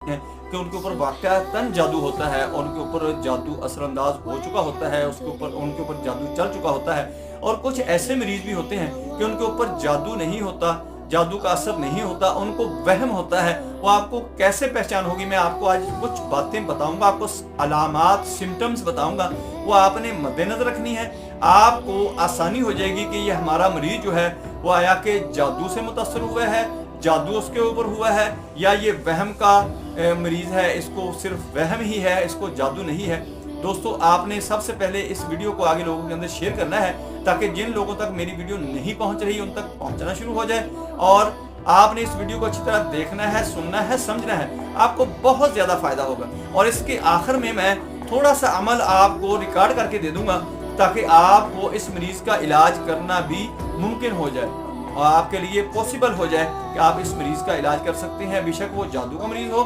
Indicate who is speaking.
Speaker 1: हैं कि उनके ऊपर वाक़अतन जादू होता है, उनके ऊपर जादू असरअंदाज हो चुका होता है, उनके ऊपर जादू चल चुका होता है। और कुछ ऐसे मरीज़ भी होते हैं कि उनके ऊपर जादू नहीं होता, जादू का असर नहीं होता, उनको वहम होता है। वो आपको कैसे पहचान होगी, मैं आपको आज कुछ बातें बताऊंगा, आपको अलामात, सिम्टम्स बताऊंगा, वो आपने मद्देनजर रखनी है। आपको आसानी हो जाएगी कि ये हमारा मरीज जो है वो आया कि जादू से मुतासर हुआ है, जादू उसके ऊपर हुआ है, या ये वहम का मरीज है, इसको सिर्फ वहम ही है, इसको जादू नहीं है। दोस्तों, आपने सबसे पहले इस वीडियो को आगे लोगों के अंदर शेयर करना है, ताकि जिन लोगों तक मेरी वीडियो नहीं पहुंच रही उन तक पहुंचना शुरू हो जाए। और आपने इस वीडियो को अच्छी तरह देखना है, सुनना है, समझना है, आपको बहुत ज़्यादा फायदा होगा। और इसके आखिर में मैं थोड़ा सा अमल आपको रिकॉर्ड करके दे दूंगा, ताकि आपको इस मरीज़ का इलाज करना भी मुमकिन हो जाए और आपके लिए पॉसिबल हो जाए कि आप इस मरीज़ का इलाज कर सकते हैं, बेशक वो जादू का मरीज़ हो